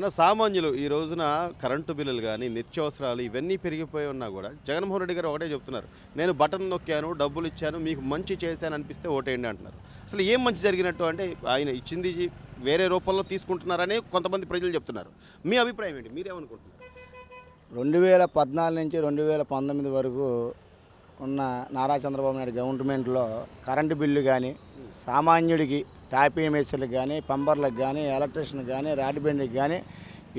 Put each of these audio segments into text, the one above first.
అన్న సామాన్యులు ఈ రోజున కరెంటు బిల్లులు గానీ, నిత్యావసరాలు ఇవన్నీ పెరిగిపోయి ఉన్నా గూడా జగన్మోహన్ రెడ్డి గారు ఒకటే చెప్తున్నారు. నేను బటన్ నొక్కాను, డబ్బులిచ్చాను, మీకు మంచి చేశాను అనిపిస్తే ఓటేయండి అంటున్నారు. అసలు ఏం మంచి జరిగినట్టు అంటే ఆయన ఇచ్చింది వేరే రూపంలో తీసుకుంటున్నారని కొంతమంది ప్రజలు చెప్తున్నారు. మీ అభిప్రాయం ఏంటి? మీరేమనుకుంటున్నారు? 2014 నుంచి 2019 వరకు ఉన్న నారా చంద్రబాబు నాయుడు గవర్నమెంట్లో కరెంటు బిల్లు కానీ, సామాన్యుడికి టాపీ మేస్త్రులకు కానీ, పంపర్లకు కానీ, ఎలక్ట్రీషియన్కి కానీ, రాడ్బెండ్కి కానీ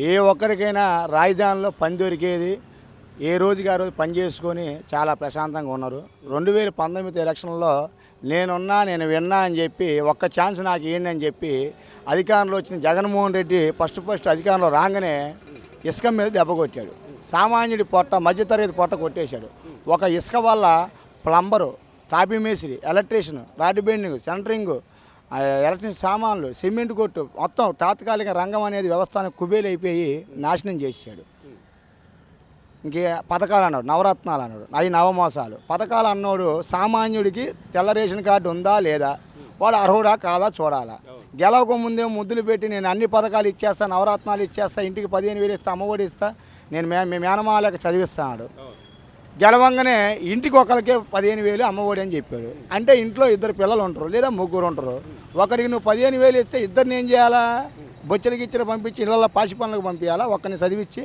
ఏ ఒక్కరికైనా రాజధానిలో పని దొరికేది. ఏ రోజుకి ఆ రోజు పని చేసుకొని చాలా ప్రశాంతంగా ఉన్నారు. 2019 ఎలక్షన్లో నేను విన్నా అని చెప్పి ఒక్క ఛాన్స్ నాకు ఇవ్వండి అని చెప్పి అధికారంలో వచ్చిన జగన్మోహన్ రెడ్డి ఫస్ట్ అధికారంలో రాగానే ఇసుక మీద దెబ్బ కొట్టాడు. సామాన్యుడి పొట్ట, మధ్యతరగతి పొట్ట కొట్టేశాడు. ఒక ఇసుక వల్ల ప్లంబరు, టాపీ మేస్త్రి, electrician, rod bending, centring, electric సామాన్లు, సిమెంట్ కొట్టు మొత్తం తాత్కాలిక రంగం అనేది వ్యవస్థను కుబేలైపోయి నాశనం చేశాడు. ఇంకే పథకాలు అన్నాడు, నవరత్నాలు అన్నాడు, అవి నవమోసాలు. పథకాలు అన్నాడు సామాన్యుడికి తెల్ల రేషన్ కార్డు ఉందా లేదా, వాడు అర్హుడా కాదా చూడాలా. గెలవక ముందే ముద్దులు పెట్టి నేను అన్ని పథకాలు ఇచ్చేస్తా, నవరత్నాలు ఇచ్చేస్తా, ఇంటికి 15,000 ఇస్తా, అమ్మఒడి ఇస్తా, నేను మీ మేనమాలకు చదివిస్తాడు. గెలవంగానే ఇంటికి ఒకరికి 15,000 అమ్మఒడి అని చెప్పాడు. అంటే ఇంట్లో 2 పిల్లలు ఉంటారు లేదా 3 ఉంటారు. ఒకరికి నువ్వు 15,000 ఇస్తే ఇద్దరిని ఏం చేయాలా? బొచ్చలకి ఇచ్చిన పంపించి ఇళ్ళల్లో పాసి పనులకు పంపించాలా ఒకరిని చదివించి.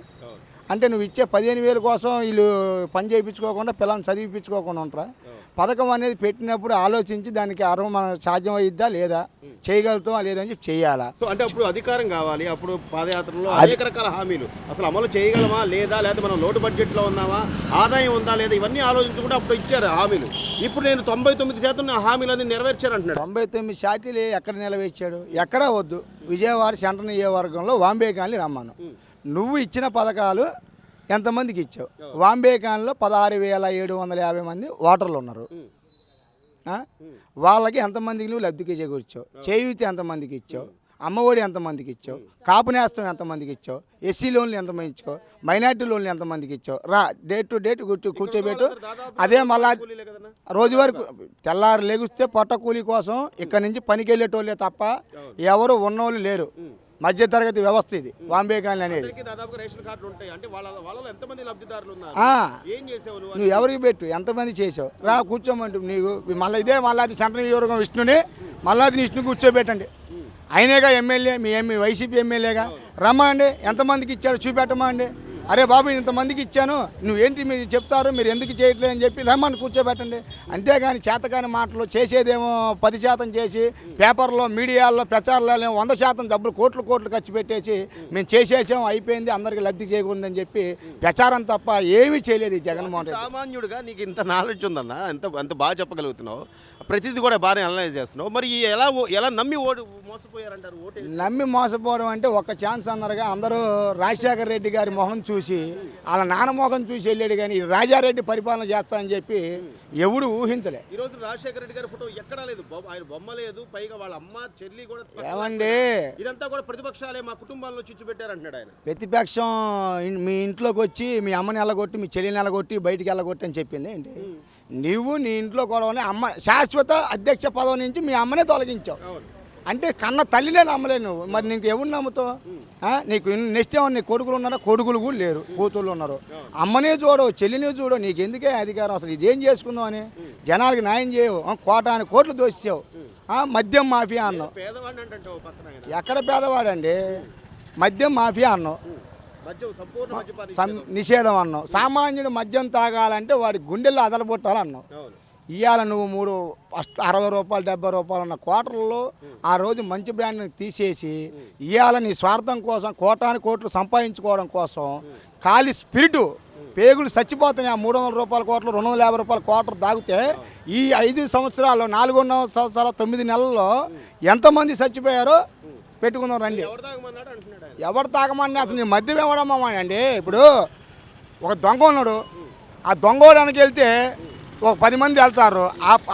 అంటే నువ్వు ఇచ్చే 15,000 కోసం వీళ్ళు పని చేయించుకోకుండా పిల్లల్ని చదివించుకోకుండా ఉంటారా? పథకం అనేది పెట్టినప్పుడు ఆలోచించి దానికి అర్హం మనం సాధ్యం అయ్యిద్దా లేదా, చేయగలుగుతామా లేదా అని చెప్పి చేయాలా. అంటే అప్పుడు అధికారం కావాలి. అప్పుడు పాదయాత్రలో అనేక రకాల హామీలు అసలు అమలు చేయగలమా లేదా, లేదా మనం లోటు బడ్జెట్లో ఉన్నామా, ఆదాయం ఉందా లేదా, ఇవన్నీ ఆలోచించుకుంటే అప్పుడు ఇచ్చారు హామీలు. ఇప్పుడు నేను 99% హామీలన్నీ నెరవేర్చారంటున్నాడు. 99% ఎక్కడ నెరవేర్చాడు? ఎక్కడా వద్దు. విజయవాడ సెంట్రల్ నియోజకవర్గంలో వాంబే కాలనీ రమ్మాను. నువ్వు ఇచ్చిన పథకాలు ఎంతమందికి ఇచ్చావు? వాంబే కాలనీలో 16,750 మంది ఓటర్లు ఉన్నారు. వాళ్ళకి ఎంతమందికి నువ్వు లబ్ధికి చేకూర్చావు? చేయూతి ఎంతమందికి ఇచ్చావు? అమ్మఒడి ఎంతమందికి ఇచ్చావు? కాపు నేస్తం ఎంతమందికి ఇచ్చావు? ఎస్సీ లోన్లు ఎంతమంది ఇచ్చావు? మైనార్టీ లోన్లు ఎంతమందికి ఇచ్చావు? రా డేట్ టు డేట్ కూర్చోబెట్టు. అదే మళ్ళా రోజు వరకు తెల్లారు లెగిస్తే పొట్ట కూలీ కోసం ఇక్కడి నుంచి పనికి వెళ్ళేటోళ్ళే తప్ప ఎవరు ఉన్నోళ్ళు లేరు. మధ్యతరగతి వ్యవస్థ ఇది వాంబే కాలనీ అనేది. నువ్వు ఎవరికి పెట్టు, ఎంతమంది చేసావు? రా కూర్చోమంటు. నీకు మళ్ళీ ఇదే మళ్ళీ సెంట్రల్ నియోజకవర్గం విష్ణుని మళ్ళీ విష్ణు కూర్చోబెట్టండి. అయినేగా ఎమ్మెల్యే, మీ వైసీపీ ఎమ్మెల్యేగా రమ్మా అండి. ఎంతమందికి ఇచ్చారు చూపెట్టమా అండి. అరే బాబు ఇంతమందికి ఇచ్చాను, నువ్వేంటి మీరు చెప్తారు, మీరు ఎందుకు చేయట్లేదు అని చెప్పి రమ్మని కూర్చోబెట్టండి. అంతేగాని చేతకాని మాటలు చేసేదేమో 10% చేసి పేపర్లో మీడియాల్లో ప్రచారాలు 100% డబ్బులు కోట్లు ఖర్చు పెట్టేసి మేము చేసేసాం అయిపోయింది అందరికీ లబ్ధి చేయకూడదని చెప్పి ప్రచారం తప్ప ఏమీ చేయలేదు ఈ జగన్మోహన్ రెడ్డి. సామాన్యుడిగా నీకు ఇంత నాలెడ్జ్ ఉందన్న, ఎంత బాగా చెప్పగలుగుతున్నావు, ప్రతిదీ కూడా బాగానే అనలైజ్ చేస్తున్నావు. మరి ఎలా నమ్మి మోసపోయారంటారు? నమ్మి మోసపోవడం అంటే ఒక ఛాన్స్ అన్నారుగా. అందరూ రాజశేఖర రెడ్డి గారి మొహం చూసి వాళ్ళ నాన్న మొహం చూసి వెళ్ళాడు కానీ రాజారెడ్డి పరిపాలన చేస్తా అని చెప్పి ఎవడు ఊహించలే. ఈరోజు రాజశేఖర రెడ్డి గారి ఫోటో ఎక్కడా లేదు, ఆయన బొమ్మ లేదు, పైగా వాళ్ళ అమ్మ చెల్లి కూడా. ఏమండి ఇదంతా కూడా ప్రతిపక్షాలే మా కుటుంబాల్లో చిచ్చు పెట్టారంటున్నాడు ఆయన. ప్రతిపక్షం మీ ఇంట్లోకి వచ్చి మీ అమ్మని ఎల్లగొట్టి మీ చెల్లిని ఎల్లగొట్టి బయటికి ఎల్లగొట్టి అని చెప్పింది ఏంటి? నువ్వు నీ ఇంట్లో కూడా అమ్మ శాశ్వత అధ్యక్ష పదవి నుంచి మీ అమ్మనే తొలగించావు. అంటే కన్న తల్లినే నమ్మలే నువ్వు. మరి నీకు ఎవరు నమ్ముతావు? నీకు నెక్స్ట్ ఏమన్నా నీ కొడుకులు ఉన్నారా? కొడుకులు కూడా లేరు, కూతుళ్ళు ఉన్నారు. అమ్మనే చూడవు, చెల్లినే చూడవు. నీకు ఎందుకే అధికారం? అసలు ఇదేం చేసుకుందాం అని జనాలకి న్యాయం చేయవు. కోటాను కోట్లు దోసావు. మద్యం మాఫియా అన్నావు. ఎక్కడ పేదవాడండి? మద్యం మాఫియా అన్నావు, నిషేధం అన్నావు. సామాన్యుడు మద్యం తాగాలంటే వాడి గుండెల్లో అదలబొట్టాలన్నావు. ఇవాళ నువ్వు 60 రూపాయలు 70 రూపాయలు ఉన్న క్వార్టర్లో ఆ రోజు మంచి బ్రాండ్ తీసేసి ఇవాళ నీ స్వార్థం కోసం కోటాను కోట్లు సంపాదించుకోవడం కోసం ఖాళీ స్పిరిటు పేగులు చచ్చిపోతున్నాయి. ఆ 300 రూపాయల కోట్లు 250 రూపాయల క్వార్టర్ తాగితే ఈ 5 సంవత్సరాల్లో 4 సంవత్సరాల 9 నెలల్లో ఎంతమంది చచ్చిపోయారో పెట్టుకుందాం రండి. ఎవరు తాగమని అసలు నీ మద్యం ఇవ్వడమ్మా అండి. ఇప్పుడు ఒక దొంగ ఉన్నాడు, ఆ దొంగోడానికి వెళ్తే ఒక 10 మంది వెళ్తారు.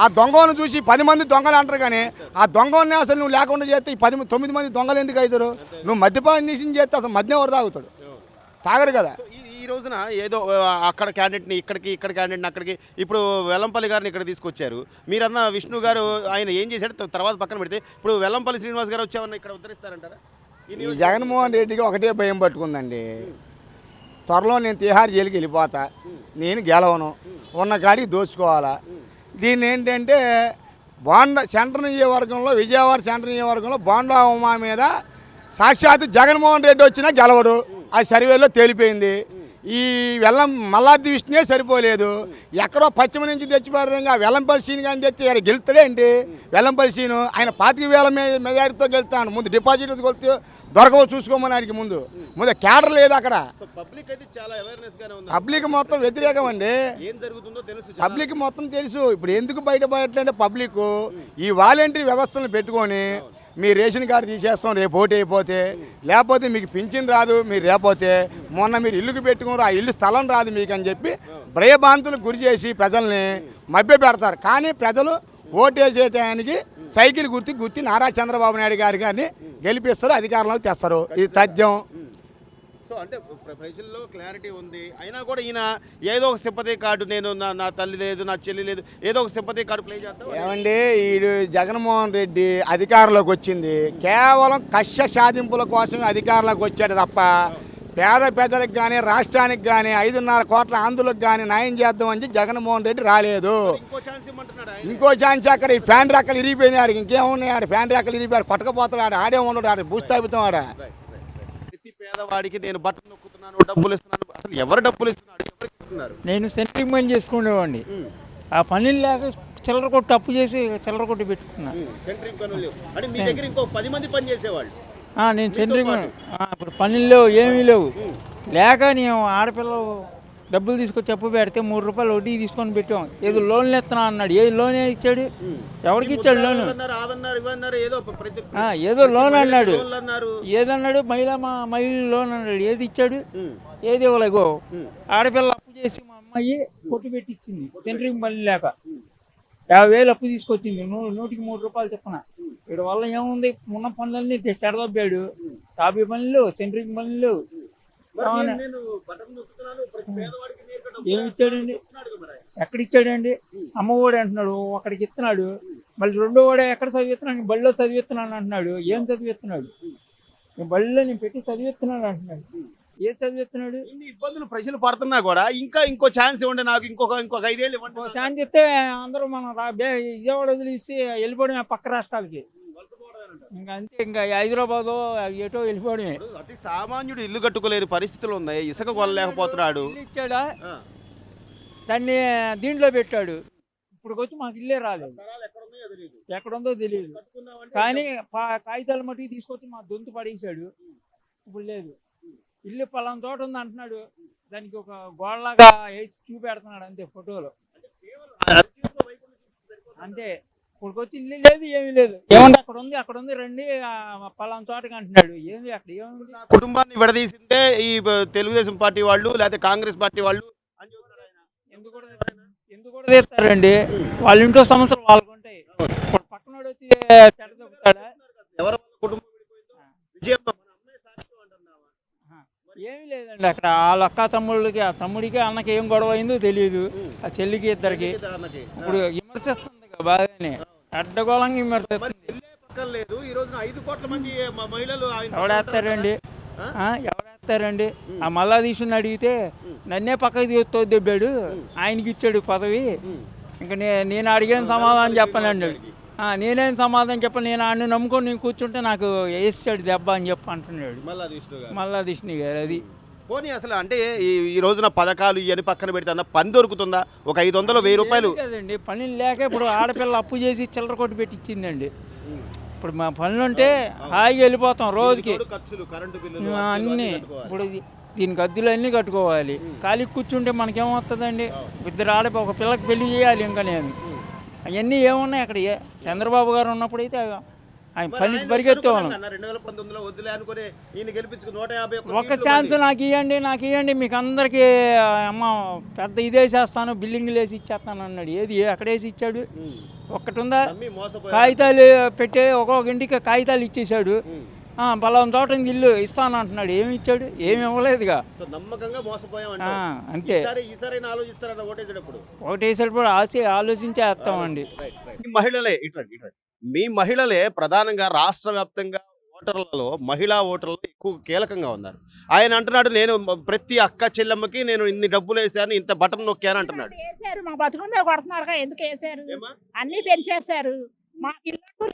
ఆ దొంగను చూసి 10 మంది దొంగలు అంటారు. కానీ ఆ దొంగని అసలు నువ్వు లేకుండా చేస్తే ఈ 9 మంది దొంగలు ఎందుకు అవుతారు? నువ్వు మద్యపానం నిషేధం చేస్తే అసలు మద్యం ఎవరు తాగుతాడు? తాగడు కదా. ఈ రోజున ఏదో అక్కడ క్యాండిడేట్ని ఇక్కడ క్యాండిడేట్ని అక్కడికి, ఇప్పుడు వెల్లంపల్లి గారిని ఇక్కడ తీసుకొచ్చారు. మీరన్న విష్ణు గారు ఆయన ఏం చేశాడు తర్వాత పక్కన పెడితే ఇప్పుడు వెల్లంపల్లి శ్రీనివాస్ గారు వచ్చామన్నా ఇక్కడ ఉద్ధరిస్తారంటారా? ఈ జగన్మోహన్ రెడ్డికి ఒకటే భయం పట్టుకుందండి. త్వరలో నేను తిహార్ జైలుకి వెళ్ళిపోతా, నేను గెలవను, ఉన్న కాడికి దోచుకోవాలా. దీన్ని ఏంటంటే సెంట్రల్ నియోజకవర్గంలో, విజయవాడ సెంట్రల్ నియోజకవర్గంలో బోండా ఉమా మీద సాక్షాత్తు జగన్మోహన్ రెడ్డి వచ్చినా గెలవడు. ఆ సర్వేలో తేలిపోయింది. ఈ మల్లాది విష్ణునే సరిపోలేదు. ఎక్కడో పశ్చిమ నుంచి తెచ్చిపోయింది. వెల్లంపల్లి సీన్ కానీ తెచ్చి ఇక్కడ గెలుస్తాడేంటి? వెల్లంపల్లి సీను ఆయన 25,000 మెజారిటీతో గెలుస్తాను. ముందు డిపాజిట్ కొలితే దొరకవు చూసుకోమని ఆయనకి ముందు క్యాడర్ లేదు అక్కడ. పబ్లిక్ మొత్తం వ్యతిరేకం అండి. పబ్లిక్ మొత్తం తెలుసు. ఇప్పుడు ఎందుకు బయటపడట్లంటే పబ్లిక్ ఈ వాలంటరీ వ్యవస్థను పెట్టుకొని మీ రేషన్ కార్డు తీసేస్తాం రేపు ఓటు అయిపోతే, లేకపోతే మీకు పింఛన్ రాదు మీరు లేకపోతే, మొన్న మీరు ఇల్లుకి పెట్టుకున్నారు ఆ ఇల్లు స్థలం రాదు మీకు అని చెప్పి భయభ్రాంతులకు గురి చేసి ప్రజల్ని మభ్య పెడతారు. కానీ ప్రజలు ఓటేసేటానికి సైకిల్ గుర్తి నారా చంద్రబాబు నాయుడు గారిని గెలిపిస్తారు, అధికారంలోకి తెస్తారు. ఇది తథ్యం. సో అంటే ప్రజల్లో క్లారిటీ ఉంది, అయినా కూడా ఈయన ఏదో ఒక సింపతి కార్డు, నేను నా తల్లి లేదు, నా చెల్లి లేదు, ఏదో ఒక సింపతి కార్డు ప్లే చేస్తాం. ఏమండి, ఈడు జగన్మోహన్ రెడ్డి అధికారంలోకి వచ్చింది కేవలం కక్ష సాధింపుల కోసమే అధికారంలోకి వచ్చాడు తప్ప పేద ప్రజలకు కానీ రాష్ట్రానికి కానీ 5.5 కోట్ల ఆంధ్రులకు కానీ న్యాయం చేద్దామని జగన్మోహన్ రెడ్డి రాలేదు. ఇంకో ఛాన్స్ అక్కడ ఈ ఫ్యాన్ రెక్కలు ఇరిగిపోయినాడు. ఇంకేమున్నాయి ఆడ ఫ్యాన్ రెక్కలు ఇరిగిపోయాడు, కొట్టకపోతాడు, ఆడే ఉన్నాడు, ఆడ భూస్థాపితం ఆడ. పేదవాడికి నేను బట్టలు నొక్కుతున్నాను, డబ్బులు ఇస్తున్నాను, అసలు ఎవరు డబ్బులు ఇస్తున్నాడు, ఎవరికి ఇస్తున్నారు? నేను సెంట్రింగ్ పని చేసుకునేవాడిని. ఆ పనులు లేక చిల్లర కొట్టు అప్పు చేసి చిల్లర కొట్టు పెట్టుకున్నాను. సెంట్రింగ్ పనులు అంటే మీ దగ్గర ఇంకో 10 మంది పని చేసేవాళ్ళు. నేను సెంట్రింగ్ ఇప్పుడు పనులు లేవు, ఏమీ లేవు. లేక నేను ఆడపిల్ల డబ్బులు తీసుకొచ్చి అప్పు పెడితే 3 రూపాయలు వడ్డీ తీసుకొని పెట్టాం. ఏదో లోన్లు ఇస్తున్నా అన్నాడు. ఏ లోన్ ఇచ్చాడు? ఎవరికి ఇచ్చాడు లోన్? ఏదో లోన్ అన్నాడు. ఏదన్నాడు? మహిళ లోన్ అన్నాడు. ఏది ఇచ్చాడు? ఏది ఇవ్వలేగో. ఆడపిల్ల అప్పు చేసి మా అమ్మాయి కొట్టు పెట్టించింది సెంట్రింగ్ పని లేక. 50,000 అప్పు తీసుకొచ్చింది. 100కి 3 రూపాయలు చెప్పన. వీడి వల్ల ఏముంది? ఉన్న పనులన్నీ చెడదబ్బాడు. టాపీ పనులు, సెంట్రింగ్ పనులు. ఏమిచ్చాడండి? ఎక్కడిచ్చాడండి? అమ్మఒడి అంటున్నాడు, అక్కడికి ఇస్తున్నాడు. మళ్ళీ రెండో వాడే ఎక్కడ చదివిస్తున్నాడు? బడిలో చదివిస్తున్నాను అంటున్నాడు. ఏం చదివిస్తున్నాడు? బడిలో నేను పెట్టి చదివిస్తున్నాడు అంటున్నాడు. ఏం చదివిస్తున్నాడు? ఇన్ని ఇబ్బందులు ప్రజలు పడుతున్నా కూడా ఇంకో ఛాన్స్ ఇవ్వండి, నాకు ఇంకొక 5 ఏళ్ళు ఇవ్వండి. ఛాన్స్ ఇస్తే అందరూ మనం విజయవాడ వదిలేసి వెళ్ళిపోవడమే పక్క రాష్ట్రాలకి. ఇంకా అంతే, ఇంకా హైదరాబాద్ ఎటో వెళ్ళిపోవడమే. అతి సామాన్యుడు ఇల్లు కట్టుకోలేని పరిస్థితులు ఉన్నాయి, ఇసుక కొనలేకపోతున్నాడు. ఇల్లు ఇచ్చాడా? దాన్ని దీంట్లో పెట్టాడు. ఇప్పుడు వచ్చి మాకు ఇల్లే రాలేదు, ఎక్కడుందో తెలియదు. కానీ కాగితాల మట్టుకు తీసుకొచ్చి మా దొంతు పడేసాడు. ఇప్పుడు లేదు. ఇల్లు పలానా తోట ఉంది అంటున్నాడు. దానికి ఒక గోడలాగా వేసి చూపెడుతున్నాడు అంతే ఫోటోలో. అంతే. ఇప్పుడు వచ్చి ఇల్లు లేదు, ఏమీ లేదు. ఏమన్నా అక్కడ ఉంది రండి పలానా తోటకి అంటున్నాడు. ఏంది అక్కడ ఏముంది? కుటుంబాన్ని విడదీసిందే ఈ తెలుగుదేశం పార్టీ వాళ్ళు, లేకపోతే కాంగ్రెస్ పార్టీ వాళ్ళు. ఎందుకు కూడా తీస్తారండి? వాళ్ళ ఇంట్లో సమస్యలు వాళ్ళకు ఉంటాయి. ఇప్పుడు పక్కనోడు వచ్చి చెడదొక్కుతాడా? ఏమీ లేదండి అక్కడ. వాళ్ళ అక్క తమ్ముళ్ళకి, ఆ తమ్ముడికి అన్నకి ఏం గొడవ అయిందో తెలియదు. ఆ చెల్లికి ఇద్దరికి ఇప్పుడు విమర్శిస్తుంది బాగానే, అడ్డగోళంగా విమర్శిస్తుంది. ఎవడేస్తారండి? ఎవడేస్తారండి? ఆ మల్లాదీశుని అడిగితే నన్నే పక్కకి తోద్దెబ్బాడు, ఆయనకి ఇచ్చాడు పదవి. ఇంకా నేను అడిగిన సమాధానం చెప్పనండి. నేనేం సమాధానం చెప్పను. నేను ఆయన నమ్ముకొని నేను కూర్చుంటే నాకు వేసాడు దెబ్బ అని చెప్పి అంటున్నాడు మల్లాదీశుని గారు. అది పోనీ అసలు అంటే ఈ రోజున పథకాలు ఇవన్నీ పక్కన పెడితే పని దొరుకుతుందా? ఒక 500 1000 రూపాయలు కదండి. పని లేక ఇప్పుడు ఆడపిల్ల అప్పు చేసి చిల్లర కొట్టి పెట్టి ఇచ్చిందండి. ఇప్పుడు మా పనులు ఉంటే హాయిగా వెళ్ళిపోతాం రోజుకి అన్నీ. ఇప్పుడు దీనికి అద్దెలు అన్నీ కట్టుకోవాలి. ఖాళీ కూర్చుంటే మనకేమవుతుందండి? ఇద్దరు ఒక పిల్లకి పెళ్లి చేయాలి. ఇంకా నేను అవన్నీ ఏమున్నాయి అక్కడ? చంద్రబాబు గారు ఉన్నప్పుడు అయితే ఆయన పని పరిగెత్తేవాళ్ళం. ఒక్క ఛాన్స్ నాకు ఇవ్వండి మీకు అందరికీ అమ్మ పెద్ద ఇదే చేస్తాను, బిల్డింగ్లు వేసి ఇచ్చేస్తాను అన్నాడు. ఏది అక్కడ వేసి ఇచ్చాడు? ఒక్కటి ఉందా? కాగితాలు పెట్టి ఒక్కొక్క ఇంటికి కాగితాలు ఇచ్చేసాడు. పలానా తోట ఇల్లు ఇస్తాను అంటున్నాడు. ఏమి ఇచ్చాడు? ఏమి ఇవ్వలేదుగా. అంతే. ఓటేసేటప్పుడు ఆలోచించే వేస్తామండి. మీ మహిళలే ప్రధానంగా రాష్ట్ర వ్యాప్తంగా ఓటర్లలో మహిళా ఓటర్లు ఎక్కువ కీలకంగా ఉన్నారు. ఆయన అంటున్నాడు నేను ప్రతి అక్క చెల్లెమ్మకి నేను ఇన్ని డబ్బులు వేసాను, ఇంత బటన్ నొక్కాను అంటున్నాడు. వేసారు మా బతుకుందే కొడుతున్నారుగా, ఎందుకు వేసారు? ఏమా? అన్ని పెంచేశారు. మాకు ఇల్లు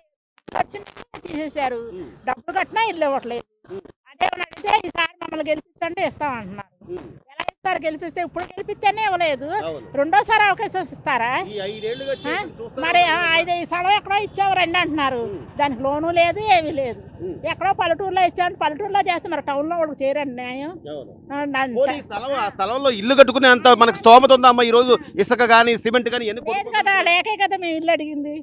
వచ్చిన తీసేశారు. ఉమ్, డబ్బులు కట్టినా ఇల్లు ఇవ్వట్లేదు. ఉమ్, అదేమని అడిగితే ఈసారి మమ్మల్ని గెలిపించండి ఇస్తామంటున్నారు. ఉమ్, ఎలా ఇస్తారు? గెలిపిస్తే ఇప్పుడు గెలిపిస్తేనే ఇవ్వలేదు, అవును. రెండోసారి అవకాశం ఇస్తారా? ఈ 5 ఏళ్లుగా చేసిన చూస్తా మరి ఉన్నాం. 5 స్థలం ఎక్కడో ఇచ్చావు రండి అంటున్నారు. ఉమ్, దానికి లోను లేదు, ఏమీ లేదు. ఉమ్, ఎక్కడో పల్లెటూరులో ఇచ్చాను, పల్లెటూరులో చేస్తే మరి టౌన్లో వాళ్ళకి చేయరండి న్యాయం. అవును. ఆ, పోనీ ఈ స్థలం ఆ స్థలంలో ఇల్లు కట్టుకునే అంత మనకు స్తోమత ఉందా అమ్మా? ఈ రోజు ఇసుక కానీ సిమెంట్ కానీ ఎన్ని లేదు కదా, లేకే కదా మేము ఇల్లు అడిగింది.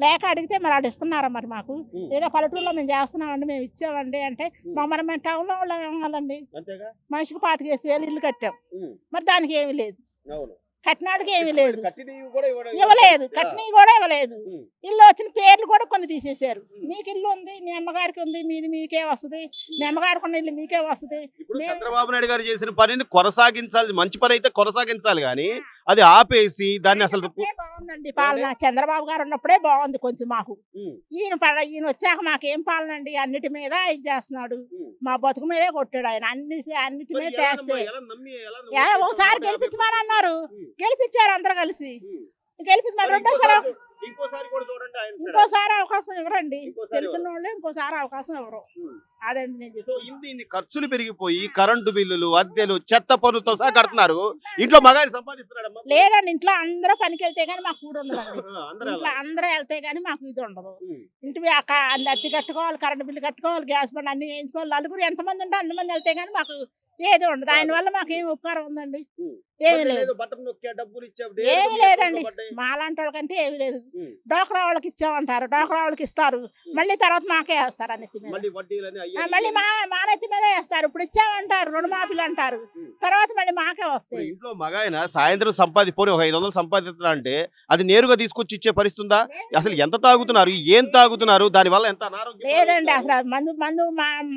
లేక అడిగితే మరి వాళ్ళు ఇస్తున్నారా మరి మాకు? ఉమ్. ఏదో పల్లెటూరులో మేము చేస్తున్నామండి, మేము ఇచ్చామండి అంటే మమ్మల్ని మేము టౌన్లో వాళ్ళం ఏమవ్వాలండి? అంతేగా. మనిషికి 25,000 ఇల్లు కట్టాం, ఉమ్, మరి దానికి ఏమీ లేదు. అవును. కట్టినాడికి ఏమీ లేదు, కట్టినవి కూడా ఇవ్వలేదు. కట్టినవి కూడా ఇవ్వలేదు. ఉమ్, ఇల్లు వచ్చిన పేర్లు కూడా కొన్ని తీసేశారు. మీకు ఇల్లు ఉంది, మీ అమ్మగారికి ఉంది, మీది మీకే వస్తుంది, మీ అమ్మగారికి ఉన్న ఇల్లు మీకే వస్తుంది. ఇప్పుడు మేము- చంద్రబాబు నాయుడు గారు చేసిన పనిని కొనసాగించాలి, మంచి పని అయితే కొనసాగించాలి కానీ అది ఆపేసి దాన్ని అసలు అప్పుడే బాగుందండి పాలన. చంద్రబాబు గారు ఉన్నప్పుడే బాగుంది కొంచెం మాకు. ఉమ్, ఈయన వచ్చాక మాకేం పాలన అండి? అన్నిటి మీద ఇది చేస్తున్నాడు, ఉమ్. మా బతుకు మీదే కొట్టాడు ఆయన. అన్నిటి మరి మీద ఎలా చేస్తే నమ్మ- ఎలా నమ్మి ఎలా నమ్మి ఎలా చేస్తావు? ఒకసారి 150 గెలిపించమని అన్నారు, ఉమ్, గెలిపించారు అందరూ కలిసి. ఉమ్. గెలిపించమని మరి రెండోసారి ఇంకోసారి కూడా చూడండి ఆయన ఉంటాడు. ఇంకోసారి అవకాశం ఇవ్వరండి. ఇంకోసారి తెలిసిన వాళ్ళు ఇంకోసారి అవకాశం ఇవ్వరు. ఉమ్. అదండి నేను సో చెప్తాను. ఇన్ని ఖర్చులు పెరిగిపోయి కరెంటు బిల్లులు, అద్దెలు, చెత్త పన్నుతో సహా కడుతున్నారు. ఇంట్లో మగాయన సంపాదిస్తున్నాడమ్మా. లేదండి, ఇంట్లో అందరూ పనికి వెళ్తే గానీ మాకు కూడా ఉండదండి. అందరూ ఇంట్లో అందరూ వెళ్తే గానీ మాకు ఇది ఉండదు. ఉమ్, ఇంటివి అద్దె కట్టుకోవాలి, కరెంట్ బిల్లు కట్టుకోవాలి, గ్యాస్ బండ్ అన్ని వేయించుకోవాలి. నలుగురు ఎంతమంది ఉంటే అంతమంది వెళ్తే గానీ మాకు ఏది ఉండదు. దాని వల్ల మాకు ఏమి ఉపకారం ఉందండి? ఉమ్. ఏమీ మరి లేదు. లేదు, బటన్ నొక్కా డబ్బులు ఇచ్చావు, ఏమీ డబ్బులు లేదండి. ఎక్కడ పడ్డాయి? మాలాంటి వాళ్ళకంటే ఏమీ లేదు. ఉమ్, డోక్రా వాళ్ళకి ఇచ్చామంటారు, డోక్రా వాళ్ళకి ఇస్తారు, మళ్ళీ తర్వాత మాకే వేస్తారు ఆ నెత్తి మీద. మళ్ళీ వడ్డీలని అయ్యాయి. మళ్ళీ మా నెత్తి మీదే వేస్తారు. ఇప్పుడు ఇచ్చామంటారు, రుణమాఫీలు అంటారు, తర్వాత మళ్ళీ మాకే ఇప్పుడు వస్తాయి. ఇంట్లో మగాయన సాయంత్రం పోనీ ఒక 500 సంపాదించాలంటే అది నేరుగా తీసుకొచ్చి ఇచ్చే పరిస్థితి ఉందా? అసలు ఎంత తాగుతున్నారు, ఏం తాగుతున్నారు, దాని వల్ల ఎంత అనారోగ్యం లేదండి, పాలవుతున్నారు? అసలు మందు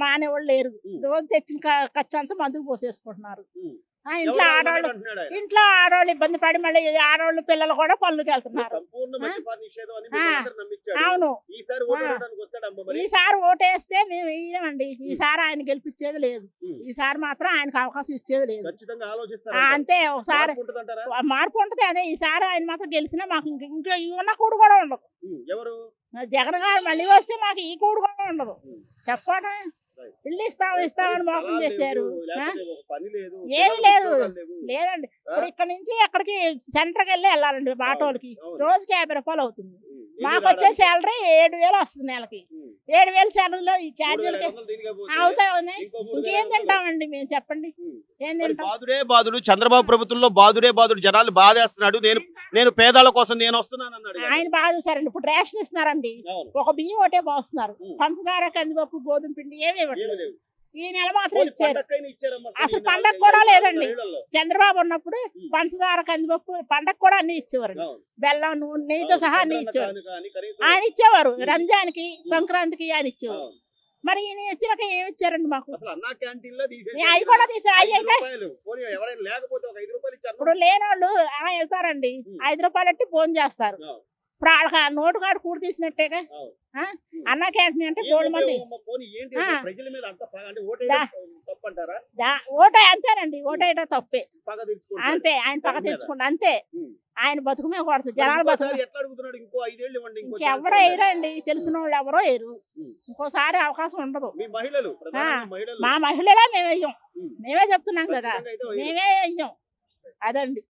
మానేవాళ్ళు లేరు. ఉమ్. రోజు తెచ్చిన ఖర్చు అంతా మందుకు పోసేసుకుంటున్నారు. ఉమ్. ఇంట్లో ఎవరు ఆడవాళ్ళు అంటున్నాడు ఆయన? ఇంట్లో ఆడవాళ్ళు ఇబ్బంది పడి మళ్ళీ ఆడవాళ్ళు పిల్లలు కూడా పనులకు వెళ్తున్నారు. సంపూర్ణ మద్యపాన నిషేధం అని ఆ. మిమ్మల్ని అందరూ నమ్మించాడు. అవును, ఈసారి ఓటు వేయడానికి వస్తాడమ్మా మరి? ఈసారి ఓటేస్తే మేము వేయమండి. ఈసారి ఆయన గెలిపించేది లేదు. ఉమ్. ఈసారి మాత్రం ఆయనకు అవకాశం ఇచ్చేది లేదు. ఖచ్చితంగా ఆ, ఆలోచిస్తారు. అంతే. ఒకసారి మార్పు ఉంటది. అదే ఈసారి ఆయన మాత్రం గెలిచినా మాకు ఇంకా ఈ ఉన్న కూడు కూడా ఉండదు. ఎవరు? జగన్ గారు మళ్ళీ వస్తే మాకు ఈ కూడు కూడా ఉండదు. ఉమ్. చెప్పండి, Right. ఇల్లు ఇస్తామని మోసం చేశారు. పని లేదు, ఏమి పిల్లలకు లేదు. ఉద్యోగాలు లేవు. లేదండి, ఇప్పుడు ఇక్కడ నుంచి అక్కడికి సెంటర్కి వెళ్ళాలండి ఆటోలకి. అవును. రోజుకి 50 రూపాయలు అవుతుంది. ఉమ్. మాకు ఇల్లు వచ్చే రావడానికి. శాలరీ 7,000 వస్తుంది నెలకి. ఉమ్. 7,000 శాలరీలో ఈ ఛార్జీలకి 3,500 దీనికే పోతే అవుతాయి. ఇంకో ఇంకేం 3,500. తింటామండి మేము? చెప్పండి, ఉమ్. ఏం మరి తింటాం? బాధుడే బాధుడు, చంద్రబాబు ప్రభుత్వంలో బాధుడే బాధుడు, జనాలు బాధేస్తున్నాడు. నేను పేదల కోసం నేను వస్తున్నాను అన్నాడు. ఆయన బాగా చూసారండి. ఇప్పుడు రేషన్ ఇస్తున్నారండి, అవును. ఒక బియ్యం ఒకటే పోస్తున్నారు. ఉమ్. పంచదార, కందిపప్పు, గోధుమ పిండి ఏమి ఏమీ ఇవ్వట్లేదు. లేవు. ఈ నెల మాత్రం పోనీ ఇచ్చారు. పండక్కైనా ఇచ్చారమ్మా. అసలు కొన్ని పండగ 4,500 కూడా లేదండి. ఏళ్లలో. చంద్రబాబు ఉన్నప్పుడు ఉమ్. పంచదార, కందిపప్పు పండగ కూడా అన్ని ఇచ్చేవారు. అవును. బెల్లం, నూనె, నెయ్యితో అవును. సహా అన్ని సంక్రాంతి ఇచ్చేవారు. కానుక అని కనీసం. ఆయన ఇచ్చేవారు. ఉమ్. రంజాన్కి, సంక్రాంతికి ఆయన ఇచ్చేవారు. అవును. మరి ఈయన వచ్చినాక ఏమి ఇచ్చారండి మాకు? అసలు అన్నా క్యాంటీన్ లో అవి కూడా తీసారు. అవి అయితే పోనీ ఎవరైనా లేకపోతే ఒక 5 రూపాయలు ఇచ్చారు. ఇప్పుడు లేనోళ్ళు అలా వెళ్తారండి, ఉమ్. 5 రూపాయలు ఎట్టి ఫోన్ చేస్తారు. అవును. ఇప్పుడు వాళ్ళకి నోటు కాడు కూడి తీసినట్టేగా. అవును. ఆ? ఉమ్. అన్న క్యాంటీన్ అంటే ఏం గోల్డ్ మంది ఉపయోగం అమ్మా? పోనీ ఏంటి ఆ. అసలు ప్రజల మీద అంత అంటే ఓటేయడం తప్పంటారా? ఓటే అంతేనండి. ఓటేయటం తప్పే. పగ తీర్చుకుంటాడు. అంతే, ఆయన పక్క జగన్ మీద. తెచ్చుకుంటా అంతే. ఉమ్. ఆయన బతుకు మీద కొడుతుంది, మరి జనాలు బతుకు. ఇంకోసారి ఎట్లా అడుగుతున్నాడు? ఇంకో 5 ఏళ్ళు ఇవ్వండి, ఇంకో ఇంకెవరో ఛాన్స్ వేయరండి, తెలిసిన వాళ్ళు ఎవరో వేయరు. ఉమ్. ఇంకోసారి అవకాశం ఉండదు. మీ మహిళలు ప్రధానంగా మహిళలు మా మహిళలే మేము వెయ్యం. ఉమ్. మేమే చెప్తున్నాం కదా, ఖచ్చితంగా అయితే మేమే వెయ్యం. అదండి.